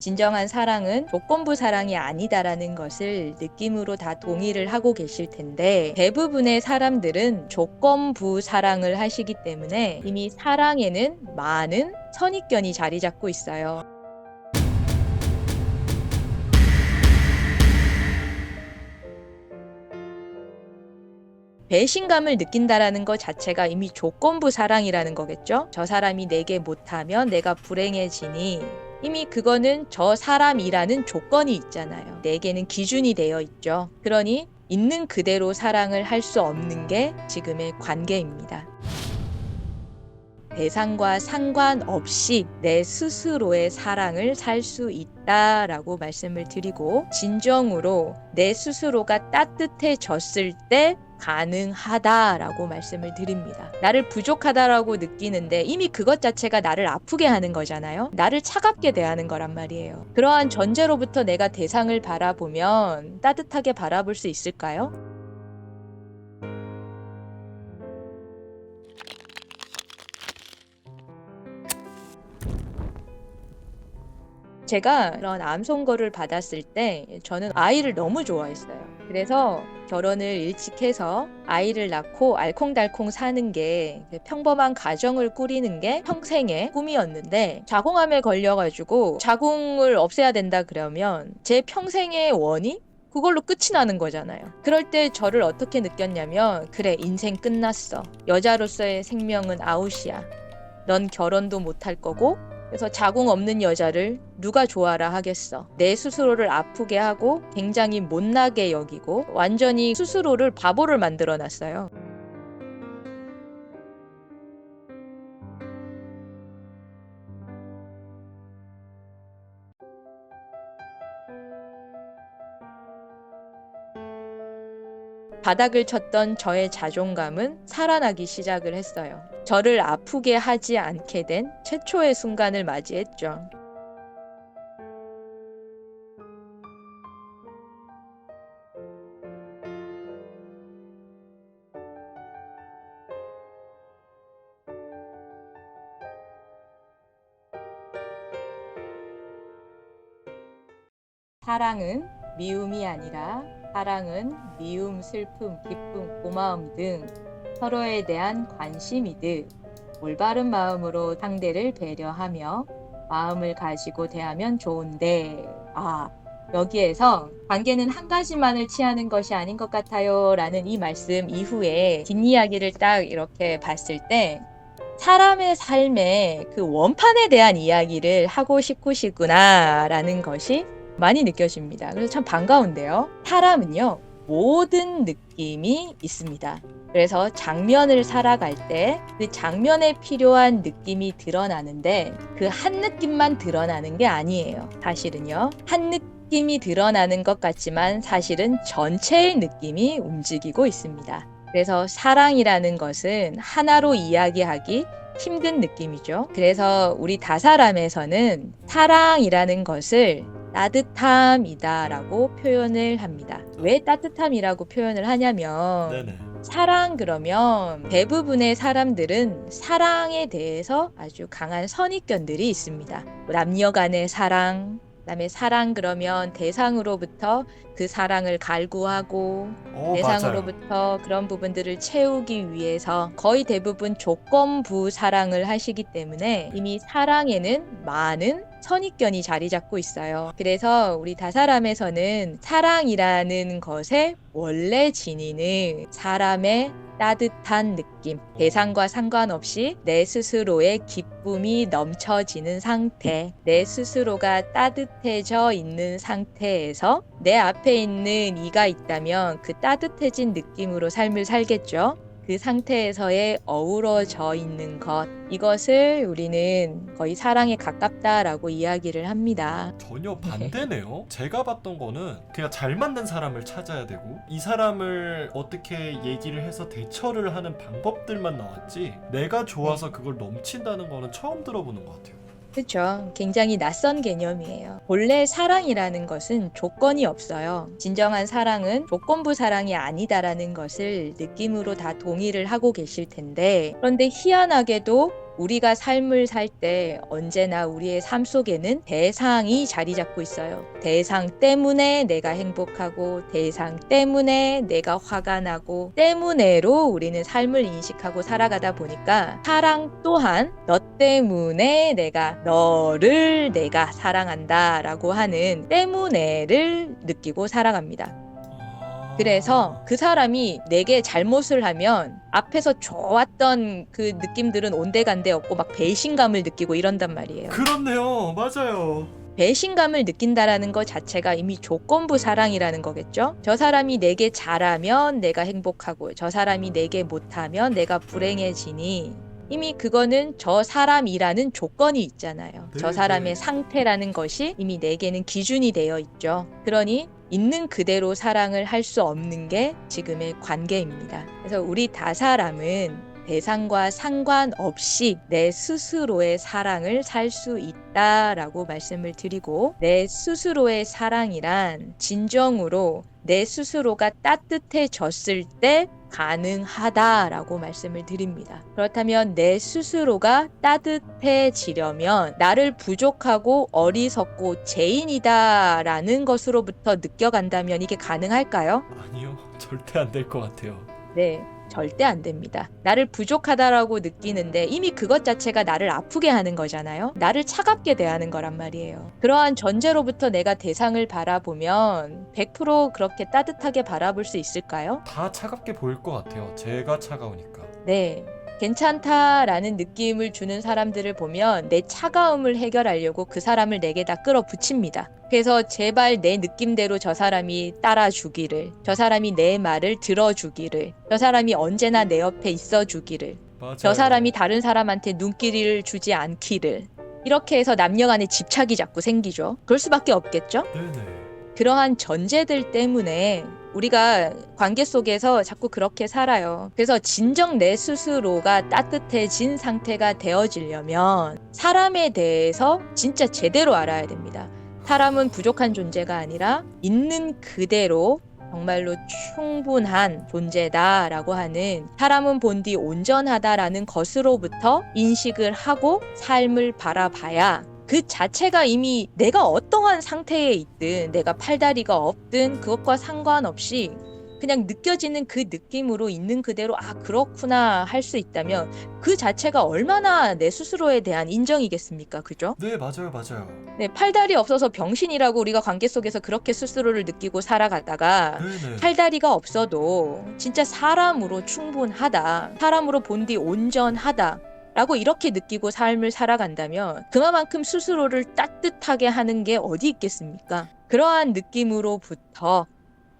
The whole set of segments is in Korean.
진정한 사랑은 조건부 사랑이 아니다라는 것을 느낌으로 다 동의를 하고 계실 텐데, 대부분의 사람들은 조건부 사랑을 하시기 때문에 이미 사랑에는 많은 선입견이 자리 잡고 있어요. 배신감을 느낀다라는 것 자체가 이미 조건부 사랑이라는 거겠죠? 저 사람이 내게 못하면 내가 불행해지니, 이미 그거는 저 사람이라는 조건이 있잖아요. 내게는 기준이 되어 있죠. 그러니 있는 그대로 사랑을 할 수 없는 게 지금의 관계입니다. 대상과 상관없이 내 스스로의 사랑을 살 수 있다라고 말씀을 드리고, 진정으로 내 스스로가 따뜻해졌을 때 가능하다라고 말씀을 드립니다. 나를 부족하다라고 느끼는데 이미 그것 자체가 나를 아프게 하는 거잖아요. 나를 차갑게 대하는 거란 말이에요. 그러한 전제로부터 내가 대상을 바라보면 따뜻하게 바라볼 수 있을까요? 제가 그런 암 선고를 받았을 때 저는 아이를 너무 좋아했어요. 그래서 결혼을 일찍 해서 아이를 낳고 알콩달콩 사는 게, 평범한 가정을 꾸리는 게 평생의 꿈이었는데, 자궁암에 걸려가지고 자궁을 없애야 된다 그러면 제 평생의 원이 그걸로 끝이 나는 거잖아요. 그럴 때 저를 어떻게 느꼈냐면, 그래, 인생 끝났어. 여자로서의 생명은 아웃이야. 넌 결혼도 못할 거고, 그래서 자궁 없는 여자를 누가 좋아라 하겠어. 내 스스로를 아프게 하고 굉장히 못나게 여기고 완전히 스스로를 바보를 만들어 놨어요. 바닥을 쳤던 저의 자존감은 살아나기 시작을 했어요. 저를 아프게 하지 않게 된 최초의 순간을 맞이했죠. 사랑은 미움이 아니라, 사랑은 미움, 슬픔, 기쁨, 고마움 등 서로에 대한 관심이듯 올바른 마음으로 상대를 배려하며 마음을 가지고 대하면 좋은데, 여기에서 관계는 한 가지만을 취하는 것이 아닌 것 같아요 라는 이 말씀 이후에 뒷이야기를 딱 이렇게 봤을 때, 사람의 삶의 그 원판에 대한 이야기를 하고 싶으시구나 라는 것이 많이 느껴집니다. 그래서 참 반가운데요. 사람은요, 모든 느낌이 있습니다. 그래서 장면을 살아갈 때 그 장면에 필요한 느낌이 드러나는데, 그 한 느낌만 드러나는 게 아니에요. 사실은요. 한 느낌이 드러나는 것 같지만 사실은 전체의 느낌이 움직이고 있습니다. 그래서 사랑이라는 것은 하나로 이야기하기 힘든 느낌이죠. 그래서 우리 다사람에서는 사랑이라는 것을 따뜻함이다라고 표현을 합니다. 왜 따뜻함이라고 표현을 하냐면, 네네. 사랑 그러면 대부분의 사람들은 사랑에 대해서 아주 강한 선입견들이 있습니다. 남녀 간의 사랑, 그다음에 사랑 그러면 대상으로부터 그 사랑을 갈구하고, 맞아요. 대상으로부터 그런 부분들을 채우기 위해서 거의 대부분 조건부 사랑을 하시기 때문에 이미 사랑에는 많은 선입견이 자리 잡고 있어요. 그래서 우리 다사람에서는 사랑이라는 것의 원래 진위는 사람의 따뜻한 느낌, 대상과 상관없이 내 스스로의 기쁨이 넘쳐지는 상태, 내 스스로가 따뜻해져 있는 상태에서 내 앞에 있는 이가 있다면 그 따뜻해진 느낌으로 삶을 살겠죠. 그 상태에서의 어우러져 있는 것, 이것을 우리는 거의 사랑에 가깝다라고 이야기를 합니다. 전혀 반대네요. 제가 봤던 거는 그냥 잘 맞는 사람을 찾아야 되고, 이 사람을 어떻게 얘기를 해서 대처를 하는 방법들만 나왔지, 내가 좋아서 그걸 넘친다는 거는 처음 들어보는 것 같아요. 그렇죠. 굉장히 낯선 개념이에요. 본래 사랑이라는 것은 조건이 없어요. 진정한 사랑은 조건부 사랑이 아니다라는 것을 느낌으로 다 동의를 하고 계실 텐데, 그런데 희한하게도 우리가 삶을 살 때 언제나 우리의 삶 속에는 대상이 자리 잡고 있어요. 대상 때문에 내가 행복하고 대상 때문에 내가 화가 나고 때문에로 우리는 삶을 인식하고 살아가다 보니까 사랑 또한 너 때문에 너를 내가 사랑한다 라고 하는 때문에를 느끼고 살아갑니다. 그래서 그 사람이 내게 잘못을 하면 앞에서 좋았던 그 느낌들은 온데간데 없고 막 배신감을 느끼고 이런단 말이에요. 그렇네요. 맞아요. 배신감을 느낀다라는 것 자체가 이미 조건부 사랑이라는 거겠죠? 저 사람이 내게 잘하면 내가 행복하고 저 사람이 내게 못하면 내가 불행해지니 이미 그거는 저 사람이라는 조건이 있잖아요. 저 사람의 상태라는 것이 이미 내게는 기준이 되어 있죠. 그러니 있는 그대로 사랑을 할 수 없는 게 지금의 관계입니다. 그래서 우리 다사람은 대상과 상관없이 내 스스로의 사랑을 살 수 있다라고 말씀을 드리고, 내 스스로의 사랑이란 진정으로 내 스스로가 따뜻해졌을 때 가능하다라고 말씀을 드립니다. 그렇다면 내 스스로가 따뜻해지려면 나를 부족하고 어리석고 죄인이다라는 것으로부터 느껴간다면 이게 가능할까요? 아니요. 절대 안 될 것 같아요. 네. 절대 안 됩니다. 나를 부족하다라고 느끼는데 이미 그것 자체가 나를 아프게 하는 거잖아요. 나를 차갑게 대하는 거란 말이에요. 그러한 전제로부터 내가 대상을 바라보면 100% 그렇게 따뜻하게 바라볼 수 있을까요? 다 차갑게 보일 것 같아요. 제가 차가우니까. 네. 괜찮다라는 느낌을 주는 사람들을 보면 내 차가움을 해결하려고 그 사람을 내게다 끌어붙입니다. 그래서 제발 내 느낌대로 저 사람이 따라주기를, 저 사람이 내 말을 들어주기를, 저 사람이 언제나 내 옆에 있어주기를, 맞아요. 저 사람이 다른 사람한테 눈길을 주지 않기를, 이렇게 해서 남녀 간의 집착이 자꾸 생기죠. 그럴 수밖에 없겠죠? 네네. 그러한 전제들 때문에 우리가 관계 속에서 자꾸 그렇게 살아요. 그래서 진정 내 스스로가 따뜻해진 상태가 되어지려면 사람에 대해서 진짜 제대로 알아야 됩니다. 사람은 부족한 존재가 아니라 있는 그대로 정말로 충분한 존재다라고 하는, 사람은 본디 온전하다라는 것으로부터 인식을 하고 삶을 바라봐야 그 자체가 이미 내가 어떠한 상태에 있든 내가 팔다리가 없든 그것과 상관없이 그냥 느껴지는 그 느낌으로 있는 그대로 그렇구나 할 수 있다면 그 자체가 얼마나 내 스스로에 대한 인정이겠습니까? 그죠? 네, 맞아요. 맞아요. 네, 팔다리 없어서 병신이라고 우리가 관계 속에서 그렇게 스스로를 느끼고 살아가다가 네네. 팔다리가 없어도 진짜 사람으로 충분하다, 사람으로 본디 온전하다 라고 이렇게 느끼고 삶을 살아간다면 그만큼 스스로를 따뜻하게 하는 게 어디 있겠습니까? 그러한 느낌으로부터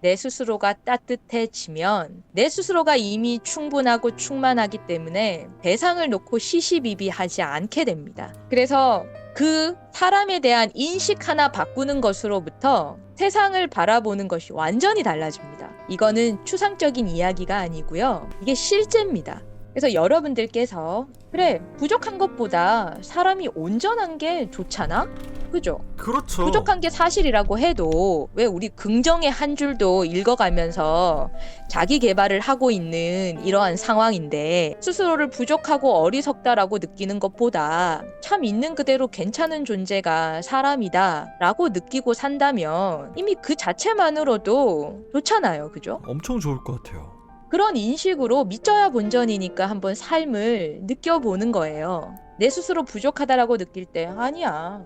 내 스스로가 따뜻해지면 내 스스로가 이미 충분하고 충만하기 때문에 대상을 놓고 시시비비하지 않게 됩니다. 그래서 그 사람에 대한 인식 하나 바꾸는 것으로부터 세상을 바라보는 것이 완전히 달라집니다. 이거는 추상적인 이야기가 아니고요. 이게 실제입니다. 그래서 여러분들께서 그래, 부족한 것보다 사람이 온전한 게 좋잖아? 그죠? 그렇죠. 부족한 게 사실이라고 해도 왜 우리 긍정의 한 줄도 읽어가면서 자기 개발을 하고 있는 이러한 상황인데 스스로를 부족하고 어리석다라고 느끼는 것보다 참 있는 그대로 괜찮은 존재가 사람이다 라고 느끼고 산다면 이미 그 자체만으로도 좋잖아요. 그죠? 엄청 좋을 것 같아요. 그런 인식으로 믿져야 본전이니까 한번 삶을 느껴보는 거예요. 내 스스로 부족하다라고 느낄 때 아니야.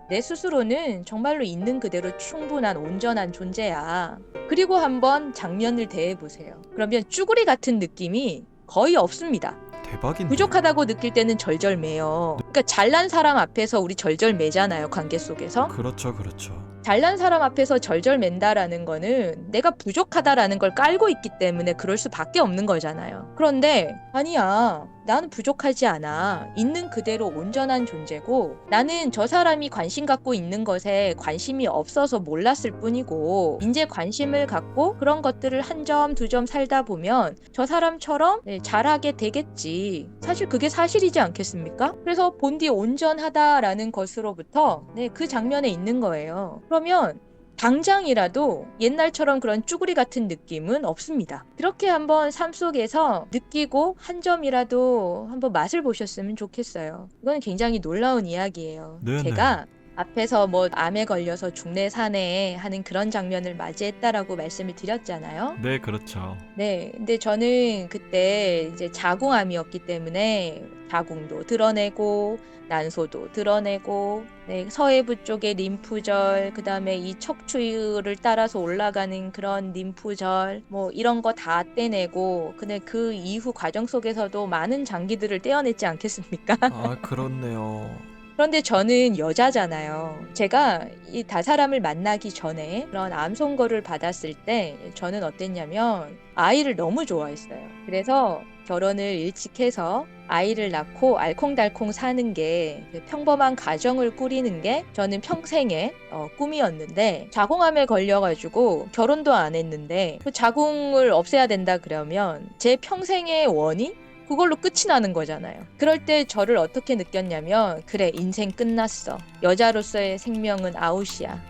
내 스스로는 정말로 있는 그대로 충분한 온전한 존재야. 그리고 한번 장면을 대해보세요. 그러면 쭈구리 같은 느낌이 거의 없습니다. 대박인데. 부족하다고 느낄 때는 절절매요. 그러니까 잘난 사람 앞에서 우리 절절매잖아요. 관계 속에서. 그렇죠. 그렇죠. 잘난 사람 앞에서 절절맨다라는 거는 내가 부족하다라는 걸 깔고 있기 때문에 그럴 수밖에 없는 거잖아요. 그런데 아니야, 나는 부족하지 않아. 있는 그대로 온전한 존재고 나는 저 사람이 관심 갖고 있는 것에 관심이 없어서 몰랐을 뿐이고 이제 관심을 갖고 그런 것들을 한 점, 두 점 살다 보면 저 사람처럼 잘하게 되겠지. 사실 그게 사실이지 않겠습니까? 그래서 본디 온전하다라는 것으로부터 그 장면에 있는 거예요. 그러면 당장이라도 옛날처럼 그런 쭈구리 같은 느낌은 없습니다. 그렇게 한번 삶 속에서 느끼고 한 점이라도 한번 맛을 보셨으면 좋겠어요. 이건 굉장히 놀라운 이야기예요. 네네. 제가 앞에서 뭐 암에 걸려서 중내 산에 하는 그런 장면을 맞이했다라고 말씀을 드렸잖아요. 네, 그렇죠. 네, 근데 저는 그때 이제 자궁암이었기 때문에 자궁도 드러내고 난소도 드러내고, 네, 서해부 쪽의 림프절, 그 다음에 이 척추를 따라서 올라가는 그런 림프절, 뭐 이런 거 다 떼내고, 근데 그 이후 과정 속에서도 많은 장기들을 떼어냈지 않겠습니까? 아, 그렇네요. 그런데 저는 여자잖아요. 제가 이 다사람을 만나기 전에 그런 암 선고를 받았을 때 저는 어땠냐면 아이를 너무 좋아했어요. 그래서 결혼을 일찍 해서 아이를 낳고 알콩달콩 사는 게, 평범한 가정을 꾸리는 게 저는 평생의 꿈이었는데, 자궁암에 걸려가지고 결혼도 안 했는데 그 자궁을 없애야 된다 그러면 제 평생의 원인? 그걸로 끝이 나는 거잖아요. 그럴 때 저를 어떻게 느꼈냐면, 그래, 인생 끝났어. 여자로서의 생명은 아웃이야.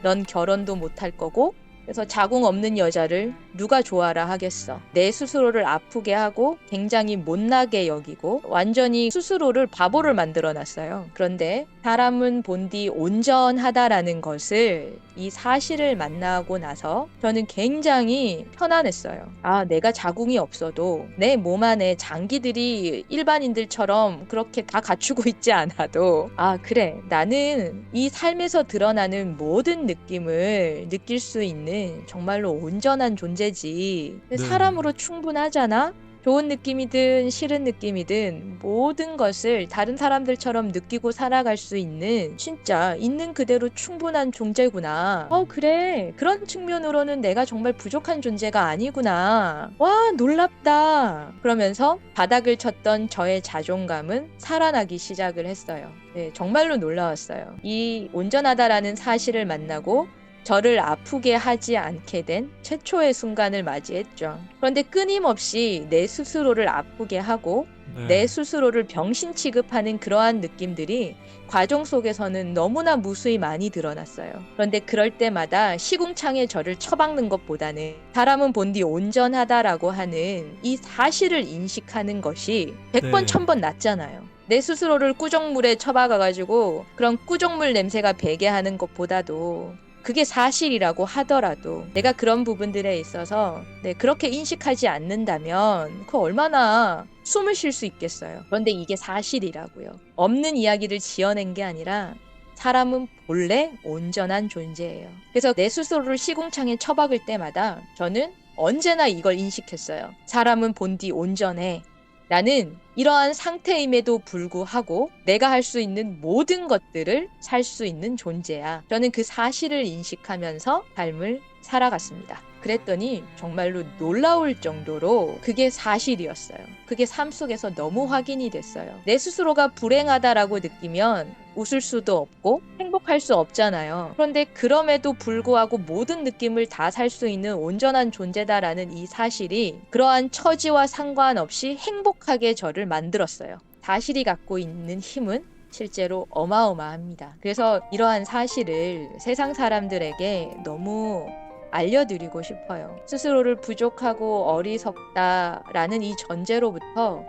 넌 결혼도 못할 거고, 그래서 자궁 없는 여자를 누가 좋아라 하겠어. 내 스스로를 아프게 하고 굉장히 못나게 여기고 완전히 스스로를 바보를 만들어 놨어요. 그런데 사람은 본디 온전하다라는 것을, 이 사실을 만나고 나서 저는 굉장히 편안했어요. 아, 내가 자궁이 없어도 내 몸 안에 장기들이 일반인들처럼 그렇게 다 갖추고 있지 않아도, 아, 그래, 나는 이 삶에서 드러나는 모든 느낌을 느낄 수 있는 정말로 온전한 존재지. 네. 사람으로 충분하잖아? 좋은 느낌이든 싫은 느낌이든 모든 것을 다른 사람들처럼 느끼고 살아갈 수 있는, 진짜 있는 그대로 충분한 존재구나. 그래. 그런 측면으로는 내가 정말 부족한 존재가 아니구나. 와, 놀랍다. 그러면서 바닥을 쳤던 저의 자존감은 살아나기 시작을 했어요. 네, 정말로 놀라웠어요. 이 온전하다라는 사실을 만나고 저를 아프게 하지 않게 된 최초의 순간을 맞이했죠. 그런데 끊임없이 내 스스로를 아프게 하고 네. 내 스스로를 병신 취급하는 그러한 느낌들이 과정 속에서는 너무나 무수히 많이 드러났어요. 그런데 그럴 때마다 시궁창에 저를 처박는 것보다는 사람은 본디 온전하다라고 하는 이 사실을 인식하는 것이 100번, 네. 1000번 낫잖아요. 내 스스로를 꾸정물에 처박아가지고 그런 꾸정물 냄새가 배게 하는 것보다도, 그게 사실이라고 하더라도 내가 그런 부분들에 있어서 그렇게 인식하지 않는다면 그 얼마나 숨을 쉴 수 있겠어요. 그런데 이게 사실이라고요. 없는 이야기를 지어낸 게 아니라 사람은 본래 온전한 존재예요. 그래서 내 스스로를 시궁창에 처박을 때마다 저는 언제나 이걸 인식했어요. 사람은 본디 온전해. 나는 이러한 상태임에도 불구하고 내가 할 수 있는 모든 것들을 살 수 있는 존재야. 저는 그 사실을 인식하면서 삶을 살아갔습니다. 그랬더니 정말로 놀라울 정도로 그게 사실이었어요. 그게 삶 속에서 너무 확인이 됐어요. 내 스스로가 불행하다라고 느끼면 웃을 수도 없고 행복할 수 없잖아요. 그런데 그럼에도 불구하고 모든 느낌을 다 살 수 있는 온전한 존재다라는 이 사실이 그러한 처지와 상관없이 행복하게 저를 만들었어요. 사실이 갖고 있는 힘은 실제로 어마어마합니다. 그래서 이러한 사실을 세상 사람들에게 너무 알려드리고 싶어요. 스스로를 부족하고 어리석다라는 이 전제로부터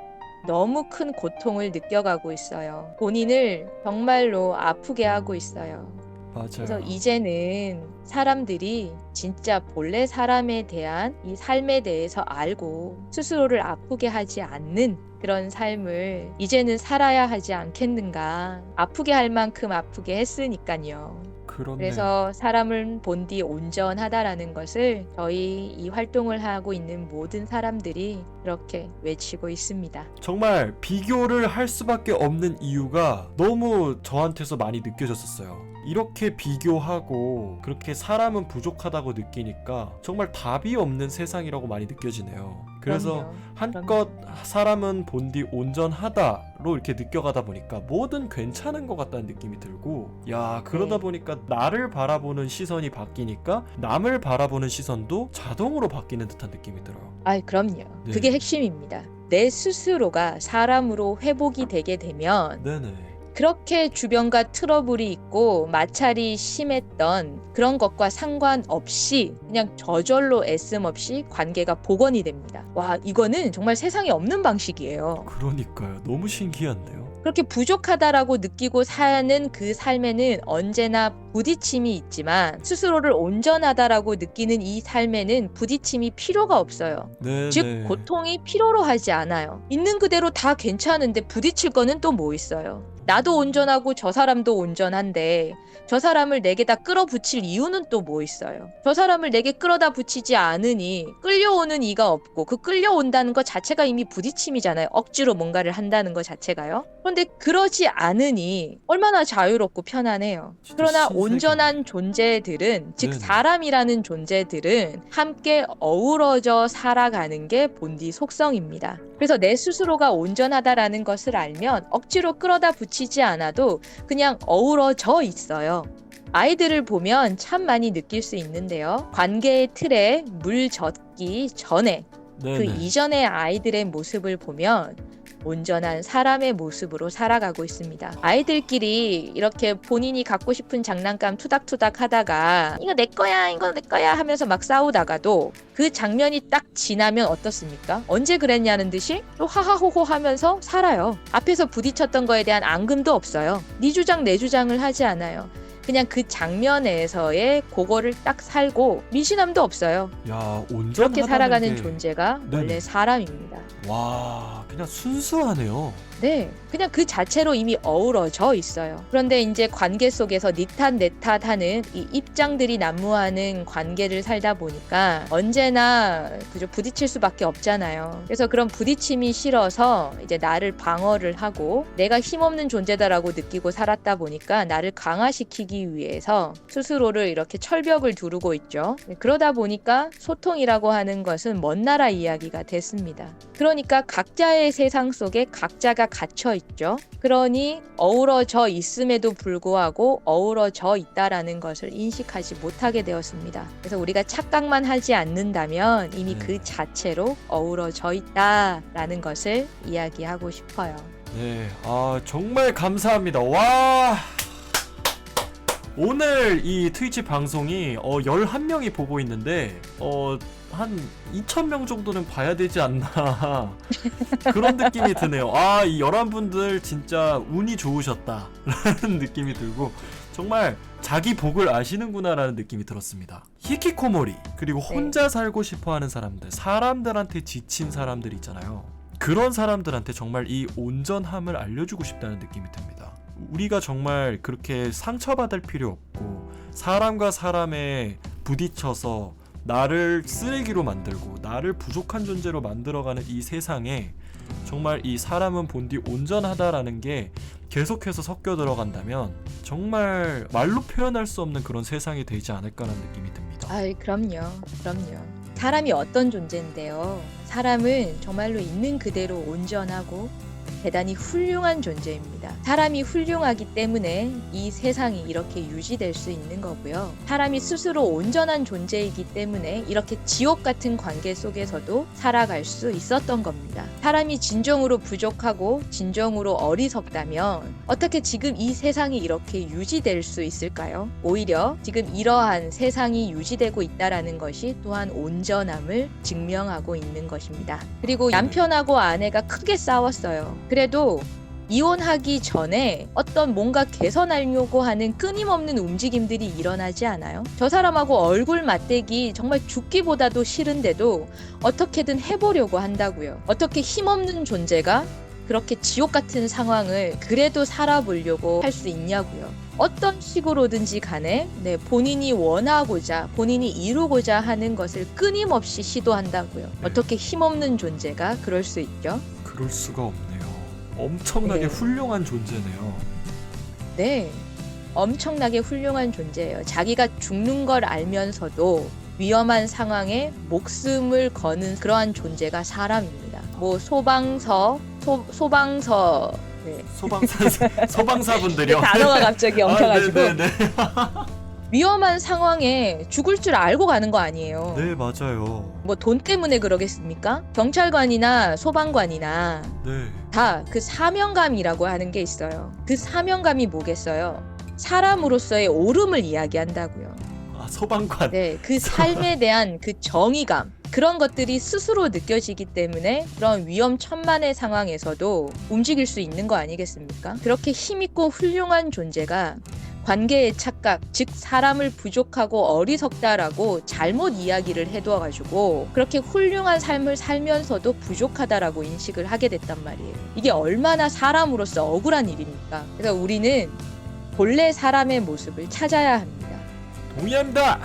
너무 큰 고통을 느껴가고 있어요. 본인을 정말로 아프게 하고 있어요. 맞아요. 그래서 이제는 사람들이 진짜 본래 사람에 대한 이 삶에 대해서 알고 스스로를 아프게 하지 않는 그런 삶을 이제는 살아야 하지 않겠는가. 아프게 할 만큼 아프게 했으니까요. 그렇네요. 그래서 사람은 본디 온전하다라는 것을 저희 이 활동을 하고 있는 모든 사람들이 그렇게 외치고 있습니다. 정말 비교를 할 수밖에 없는 이유가 너무 저한테서 많이 느껴졌었어요. 이렇게 비교하고 그렇게 사람은 부족하다고 느끼니까 정말 답이 없는 세상이라고 많이 느껴지네요. 그래서 그럼요. 한껏 사람은 본디 온전하다로 이렇게 느껴가다 보니까 뭐든 괜찮은 것 같다는 느낌이 들고, 야, 그러다 네. 보니까 나를 바라보는 시선이 바뀌니까 남을 바라보는 시선도 자동으로 바뀌는 듯한 느낌이 들어요. 그럼요. 네. 그게 핵심입니다. 내 스스로가 사람으로 회복이 되게 되면 네네. 그렇게 주변과 트러블이 있고 마찰이 심했던 그런 것과 상관없이 그냥 저절로 애씀 없이 관계가 복원이 됩니다. 와, 이거는 정말 세상에 없는 방식이에요. 그러니까요. 너무 신기한데요. 그렇게 부족하다라고 느끼고 사는 그 삶에는 언제나 부딪힘이 있지만 스스로를 온전하다라고 느끼는 이 삶에는 부딪힘이 필요가 없어요. 네, 즉 네. 고통이 필요로 하지 않아요. 있는 그대로 다 괜찮은데 부딪힐 거는 또 뭐 있어요. 나도 온전하고 저 사람도 온전한데 저 사람을 내게다 끌어붙일 이유는 또 뭐 있어요. 저 사람을 내게 끌어다 붙이지 않으니 끌려오는 이가 없고 그 끌려온다는 것 자체가 이미 부딪힘이잖아요. 억지로 뭔가를 한다는 것 자체가요. 그런데 그러지 않으니 얼마나 자유롭고 편안해요. 진짜 그러나 신세계네. 온전한 존재들은 즉 네네. 사람이라는 존재들은 함께 어우러져 살아가는 게 본디 속성입니다. 그래서 내 스스로가 온전하다라는 것을 알면 억지로 끌어다 붙이지 않아도 그냥 어우러져 있어요. 아이들을 보면 참 많이 느낄 수 있는데요. 관계의 틀에 물 젖기 전에 그 네네. 이전의 아이들의 모습을 보면 온전한 사람의 모습으로 살아가고 있습니다. 아이들끼리 이렇게 본인이 갖고 싶은 장난감 투닥투닥 하다가 이거 내 거야 이거 내 거야 하면서 막 싸우다가도 그 장면이 딱 지나면 어떻습니까? 언제 그랬냐는 듯이 또 하하호호 하면서 살아요. 앞에서 부딪혔던 거에 대한 앙금도 없어요. 네 주장 내 주장을 하지 않아요. 그냥 그 장면에서의 그거를 딱 살고 미신함도 없어요. 야, 온전하다는 그렇게 살아가는 게... 존재가 네네. 원래 사람입니다. 와, 그냥 순수하네요. 네, 그냥 그 자체로 이미 어우러져 있어요. 그런데 이제 관계 속에서 니 탓 내 탓 하는 이 입장들이 난무하는 관계를 살다 보니까 언제나 그저 부딪힐 수밖에 없잖아요. 그래서 그런 부딪힘이 싫어서 이제 나를 방어를 하고 내가 힘없는 존재다라고 느끼고 살았다 보니까 나를 강화시키기 위해서 스스로를 이렇게 철벽을 두르고 있죠. 그러다 보니까 소통이라고 하는 것은 먼 나라 이야기가 됐습니다. 그러니까 각자의 세상 속에 각자가 갇혀 있죠. 그러니 어우러져 있음에도 불구하고 어우러져 있다라는 것을 인식하지 못하게 되었습니다. 그래서 우리가 착각만 하지 않는다면 이미 네. 그 자체로 어우러져 있다라는 것을 이야기하고 싶어요. 네, 정말 감사합니다. 와, 오늘 이 트위치 방송이 11명이 보고 있는데 한 2,000명 정도는 봐야 되지 않나 그런 느낌이 드네요. 이 11분들 진짜 운이 좋으셨다라는 느낌이 들고 정말 자기 복을 아시는구나라는 느낌이 들었습니다. 히키코모리 그리고 혼자 살고 싶어하는 사람들, 사람들한테 지친 사람들 있잖아요. 그런 사람들한테 정말 이 온전함을 알려주고 싶다는 느낌이 듭니다. 우리가 정말 그렇게 상처받을 필요 없고 사람과 사람에 부딪혀서 나를 쓰레기로 만들고 나를 부족한 존재로 만들어가는 이 세상에 정말 이 사람은 본디 온전하다라는 게 계속해서 섞여 들어간다면 정말 말로 표현할 수 없는 그런 세상이 되지 않을까라는 느낌이 듭니다. 그럼요. 사람이 어떤 존재인데요. 사람은 정말로 있는 그대로 온전하고 대단히 훌륭한 존재입니다. 사람이 훌륭하기 때문에 이 세상이 이렇게 유지될 수 있는 거고요. 사람이 스스로 온전한 존재이기 때문에 이렇게 지옥 같은 관계 속에서도 살아갈 수 있었던 겁니다. 사람이 진정으로 부족하고 진정으로 어리석다면 어떻게 지금 이 세상이 이렇게 유지될 수 있을까요? 오히려 지금 이러한 세상이 유지되고 있다라는 것이 또한 온전함을 증명하고 있는 것입니다. 그리고 남편하고 아내가 크게 싸웠어요. 그래도 이혼하기 전에 어떤 뭔가 개선하려고 하는 끊임없는 움직임들이 일어나지 않아요? 저 사람하고 얼굴 맞대기 정말 죽기보다도 싫은데도 어떻게든 해보려고 한다고요. 어떻게 힘없는 존재가 그렇게 지옥 같은 상황을 그래도 살아보려고 할 수 있냐고요. 어떤 식으로든지 간에 본인이 원하고자 본인이 이루고자 하는 것을 끊임없이 시도한다고요. 어떻게 힘없는 존재가 그럴 수 있죠? 그럴 수가 없네요. 엄청나게 훌륭한 존재네요. 네, 엄청나게 훌륭한 존재예요. 자기가 죽는 걸 알면서도 위험한 상황에 목숨을 거는 그러한 존재가 사람입니다. 뭐 소방서 소방사분들이요. 단어가 갑자기 엉켜가지고 네네네. 위험한 상황에 죽을 줄 알고 가는 거 아니에요. 네, 맞아요. 뭐 돈 때문에 그러겠습니까? 경찰관이나 소방관이나 네. 다 그 사명감이라고 하는 게 있어요. 그 사명감이 뭐겠어요? 사람으로서의 옳음을 이야기한다고요. 아, 소방관. 네, 그 삶에 대한 그 정의감, 그런 것들이 스스로 느껴지기 때문에 그런 위험천만의 상황에서도 움직일 수 있는 거 아니겠습니까? 그렇게 힘있고 훌륭한 존재가 관계의 착각, 즉 사람을 부족하고 어리석다라고 잘못 이야기를 해둬가지고 그렇게 훌륭한 삶을 살면서도 부족하다라고 인식을 하게 됐단 말이에요. 이게 얼마나 사람으로서 억울한 일입니까? 그래서 우리는 본래 사람의 모습을 찾아야 합니다. 동의합니다.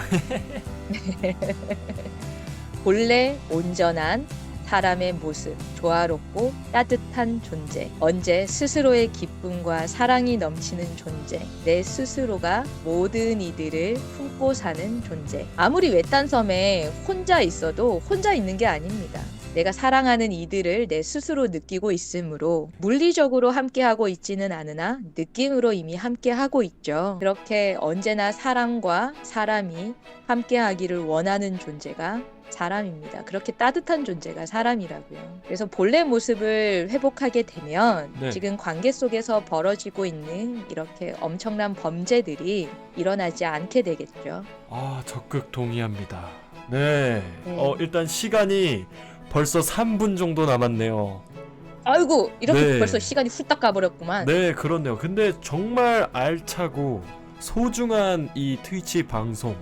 본래 온전한 사람의 모습, 조화롭고 따뜻한 존재, 언제 스스로의 기쁨과 사랑이 넘치는 존재, 내 스스로가 모든 이들을 품고 사는 존재. 아무리 외딴 섬에 혼자 있어도 혼자 있는 게 아닙니다. 내가 사랑하는 이들을 내 스스로 느끼고 있으므로 물리적으로 함께하고 있지는 않으나 느낌으로 이미 함께하고 있죠. 그렇게 언제나 사랑과 사람이 함께하기를 원하는 존재가 사람입니다. 그렇게 따뜻한 존재가 사람이라고요. 그래서 본래 모습을 회복하게 되면 네. 지금 관계 속에서 벌어지고 있는 이렇게 엄청난 범죄들이 일어나지 않게 되겠죠. 아, 적극 동의합니다. 네. 네. 일단 시간이 벌써 3분 정도 남았네요. 아이고, 이렇게 네. 벌써 시간이 후딱 가버렸구만. 네, 그렇네요. 근데 정말 알차고 소중한 이 트위치 방송.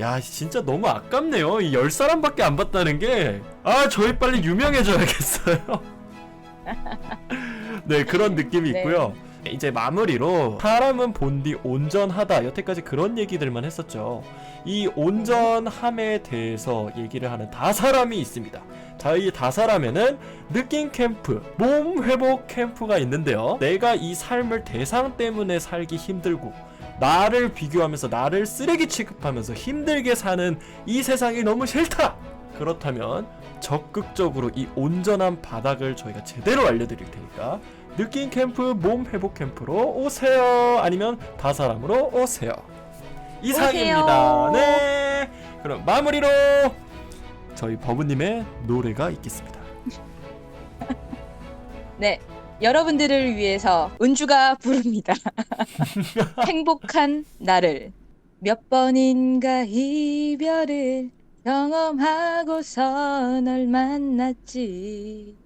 야, 진짜 너무 아깝네요. 이 10사람밖에 안 봤다는 게. 아, 저희 빨리 유명해져야겠어요. 네, 그런 느낌이 네. 있고요. 이제 마무리로 사람은 본디 온전하다. 여태까지 그런 얘기들만 했었죠. 이 온전함에 대해서 얘기를 하는 다사람이 있습니다. 자, 이 다사람에는 느낌 캠프, 몸 회복 캠프가 있는데요. 내가 이 삶을 대상 때문에 살기 힘들고 나를 비교하면서 나를 쓰레기 취급하면서 힘들게 사는 이 세상이 너무 싫다! 그렇다면 적극적으로 이 온전한 바닥을 저희가 제대로 알려드릴 테니까 느낌 캠프, 몸 회복 캠프로 오세요. 아니면 다사람으로 오세요. 이상입니다. 오세요. 네. 그럼 마무리로 저희 버브님의 노래가 있겠습니다. 네. 여러분들을 위해서 은주가 부릅니다. 행복한 나를. 몇 번인가 이별을 경험하고서 널 만났지.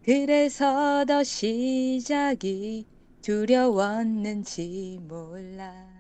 그래서 더 시작이 두려웠는지 몰라.